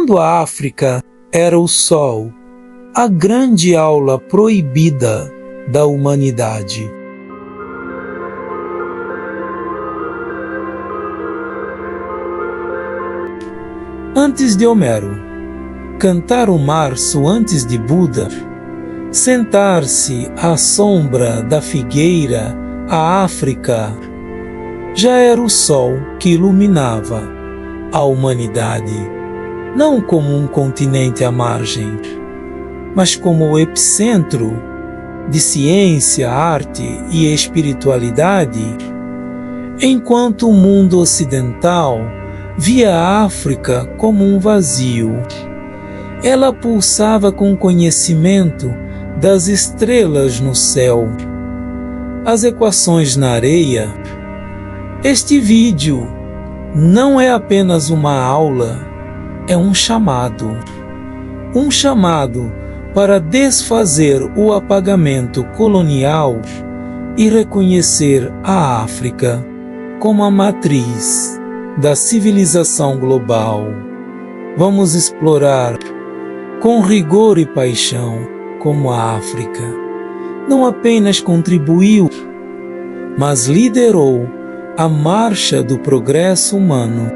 Quando a África era o Sol, a grande aula proibida da humanidade. Antes de Homero, cantar o março antes de Buda, sentar-se à sombra da figueira, a África já era o sol que iluminava a humanidade, não como um continente à margem, mas como o epicentro de ciência, arte e espiritualidade, enquanto o mundo ocidental via a África como um vazio. Ela pulsava com conhecimento das estrelas no céu, as equações na areia. Este vídeo não é apenas uma aula, é um chamado para desfazer o apagamento colonial e reconhecer a África como a matriz da civilização global. Vamos explorar com rigor e paixão como a África não apenas contribuiu, mas liderou a marcha do progresso humano.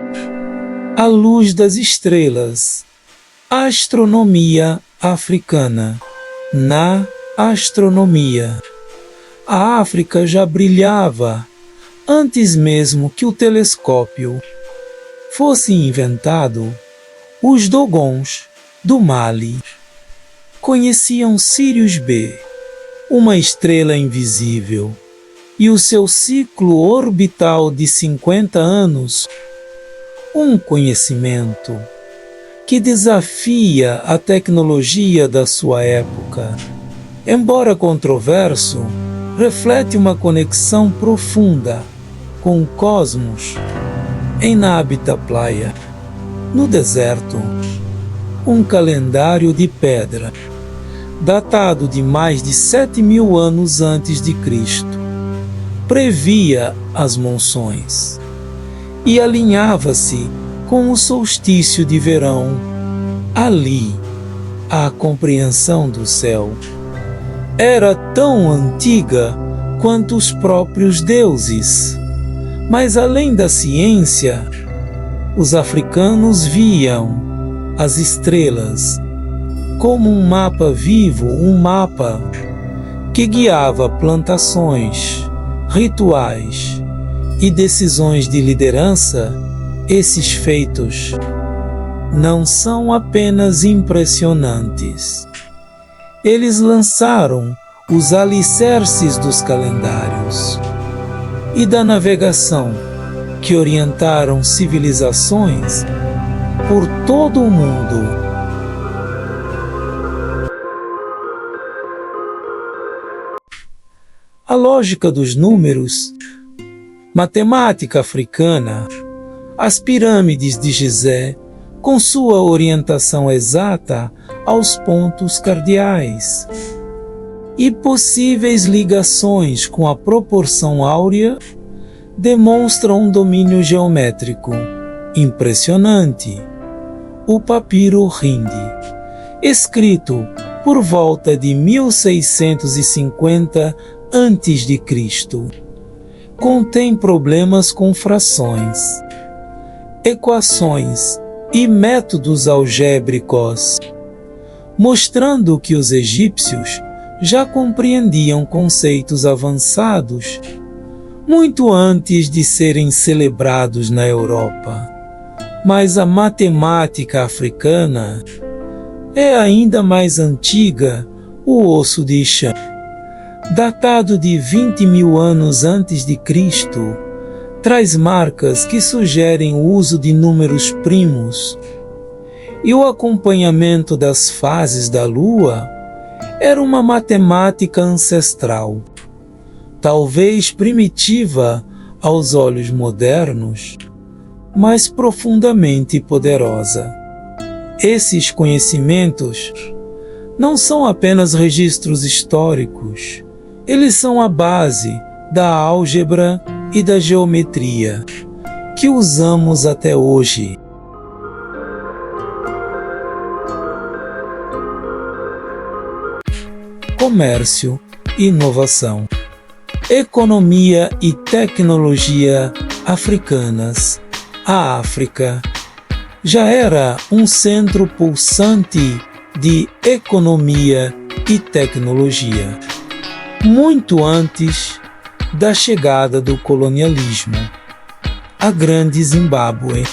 À luz das estrelas, a astronomia africana. Na astronomia, a África já brilhava antes mesmo que o telescópio fosse inventado. Os Dogons do Mali conheciam Sirius B, uma estrela invisível, e o seu ciclo orbital de 50 anos, um conhecimento que desafia a tecnologia da sua época. Embora controverso, reflete uma conexão profunda com o cosmos. Em Nabita Playa, no deserto, um calendário de pedra, datado de mais de 7.000 anos antes de Cristo, previa as monções e alinhava-se com o solstício de verão. Ali, a compreensão do céu era tão antiga quanto os próprios deuses. Mas além da ciência, os africanos viam as estrelas como um mapa vivo, um mapa que guiava plantações, rituais e decisões de liderança. Esses feitos não são apenas impressionantes. Eles lançaram os alicerces dos calendários e da navegação que orientaram civilizações por todo o mundo. A lógica dos números, matemática africana, as pirâmides de Gizé, com sua orientação exata aos pontos cardeais, e possíveis ligações com a proporção áurea, demonstram um domínio geométrico impressionante. O papiro Hindi, escrito por volta de 1650 a.C., contém problemas com frações, equações e métodos algébricos, mostrando que os egípcios já compreendiam conceitos avançados muito antes de serem celebrados na Europa. Mas a matemática africana é ainda mais antiga. O osso de Ixã, datado de 20.000 anos antes de Cristo, traz marcas que sugerem o uso de números primos, e o acompanhamento das fases da Lua era uma matemática ancestral, talvez primitiva aos olhos modernos, mas profundamente poderosa. Esses conhecimentos não são apenas registros históricos, eles são a base da álgebra e da geometria que usamos até hoje. comércio e inovação. Economia e tecnologia africanas. A África já era um centro pulsante de economia e tecnologia, muito antes da chegada do colonialismo. A Grande Zimbábue,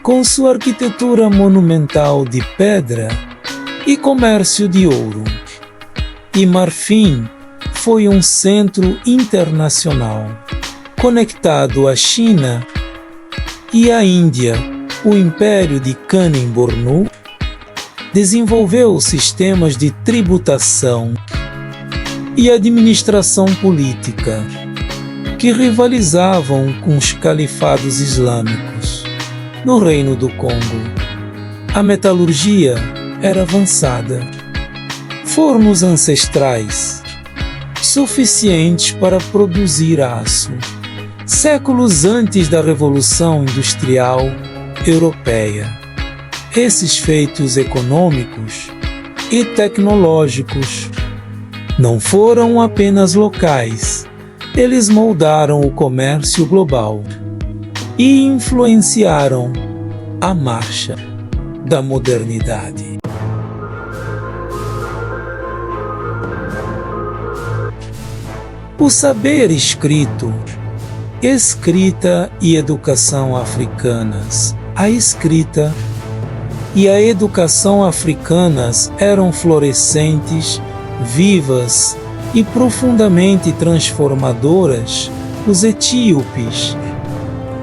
com sua arquitetura monumental de pedra e comércio de ouro e marfim, foi um centro internacional, conectado à China e à Índia. O Império de Kanem-Bornu desenvolveu sistemas de tributação e administração política que rivalizavam com os califados islâmicos. No Reino do Congo, a metalurgia era avançada. Fornos ancestrais suficientes para produzir aço, séculos antes da Revolução Industrial Europeia. Esses feitos econômicos e tecnológicos não foram apenas locais, eles moldaram o comércio global e influenciaram a marcha da modernidade. O saber escrito, escrita e educação africanas. A escrita e a educação africanas eram florescentes, vivas e profundamente transformadoras. Os etíopes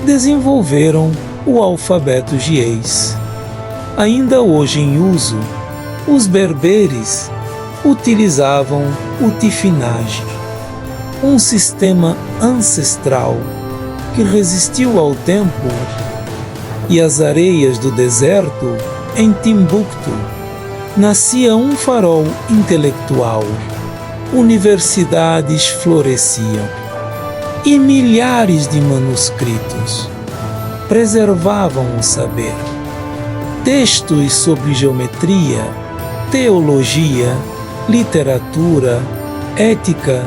desenvolveram o alfabeto giês. Ainda hoje em uso, os berberes utilizavam o tifinagem, um sistema ancestral que resistiu ao tempo e às areias do deserto. Em Timbuktu nascia um farol intelectual, universidades floresciam e milhares de manuscritos preservavam o saber. Textos sobre geometria, teologia, literatura, ética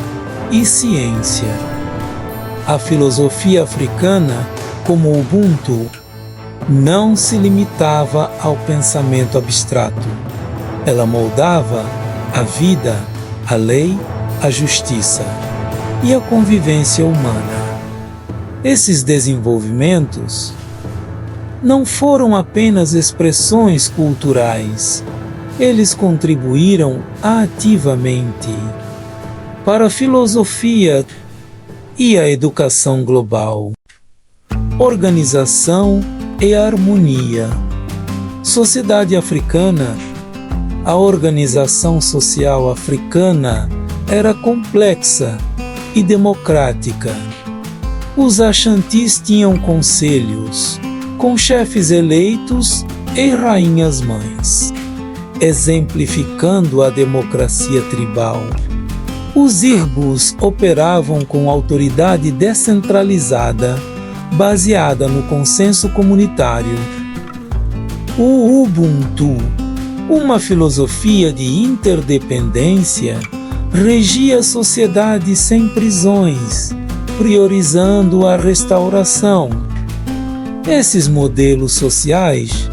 e ciência. A filosofia africana, como o Ubuntu, não se limitava ao pensamento abstrato. Ela moldava a vida, a lei, a justiça e a convivência humana. Esses desenvolvimentos não foram apenas expressões culturais, eles contribuíram ativamente para a filosofia e a educação global. Organização e harmonia. Sociedade africana. A organização social africana era complexa e democrática. Os Ashantis tinham conselhos, com chefes eleitos e rainhas-mães, exemplificando a democracia tribal. Os Irbus operavam com autoridade descentralizada, baseada no consenso comunitário. O Ubuntu, uma filosofia de interdependência, regia a sociedade sem prisões, priorizando a restauração. Esses modelos sociais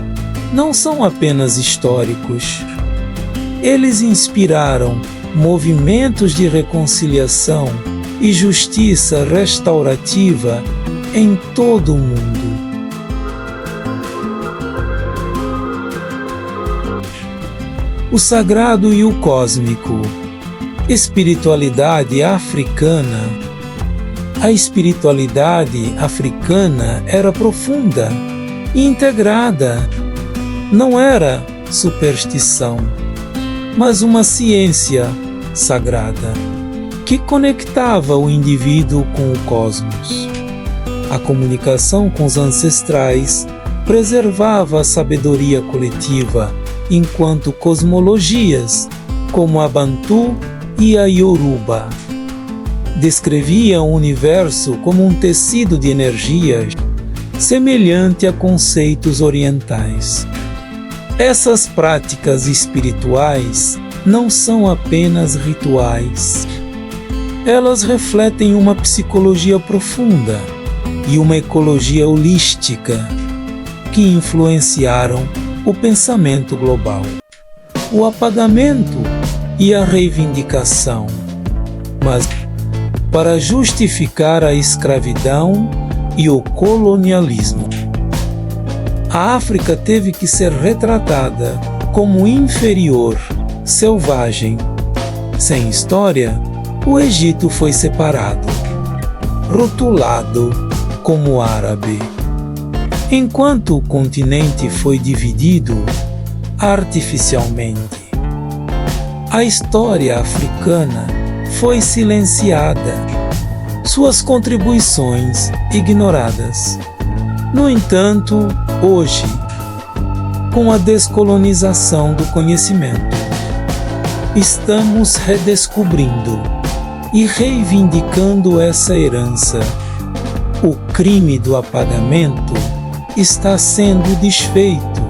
não são apenas históricos. Eles inspiraram movimentos de reconciliação e justiça restaurativa em todo o mundo. O sagrado e o cósmico. Espiritualidade africana. A espiritualidade africana era profunda e integrada. Não era superstição, mas uma ciência sagrada que conectava o indivíduo com o cosmos. A comunicação com os ancestrais preservava a sabedoria coletiva, enquanto cosmologias, como a Bantu e a Yoruba, descreviam o universo como um tecido de energias semelhante a conceitos orientais. Essas práticas espirituais não são apenas rituais. Elas refletem uma psicologia profunda e uma ecologia holística que influenciaram o pensamento global. O apagamento e a reivindicação, mas para justificar a escravidão e o colonialismo. A África teve que ser retratada como inferior, selvagem. Sem história, o Egito foi separado, rotulado como árabe. Enquanto o continente foi dividido artificialmente, a história africana foi silenciada, suas contribuições ignoradas. No entanto, hoje, com a descolonização do conhecimento, estamos redescobrindo e reivindicando essa herança. O crime do apagamento está sendo desfeito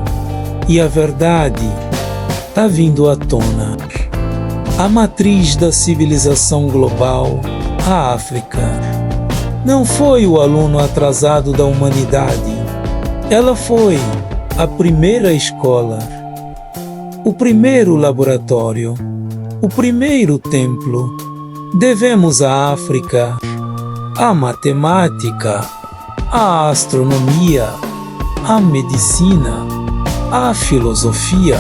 e a verdade está vindo à tona. A matriz da civilização global, a África, não foi o aluno atrasado da humanidade. Ela foi a primeira escola, o primeiro laboratório, o primeiro templo. Devemos à África a matemática, a astronomia, a medicina, a filosofia,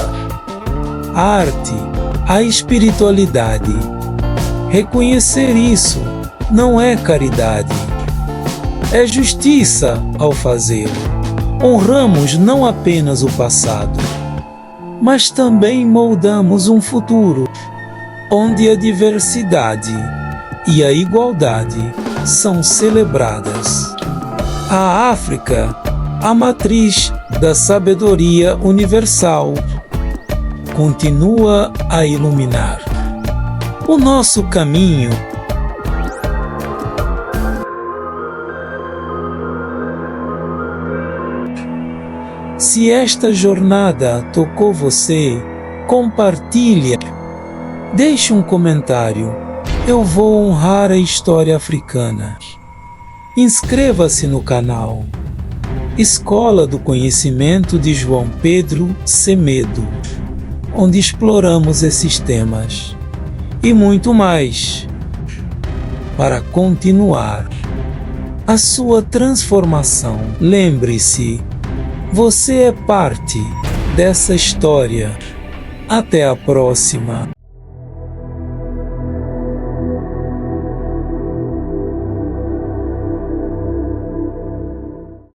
a arte, a espiritualidade. Reconhecer isso não é caridade, é justiça ao fazê-lo. Honramos não apenas o passado, mas também moldamos um futuro onde a diversidade e a igualdade são celebradas. A África, a matriz da sabedoria universal, continua a iluminar o nosso caminho. Se esta jornada tocou você, compartilhe. Deixe um comentário. Eu vou honrar a história africana. Inscreva-se no canal Escola do Conhecimento de João Pedro Semedo, onde exploramos esses temas e muito mais para continuar a sua transformação. Lembre-se, você é parte dessa história. Até a próxima!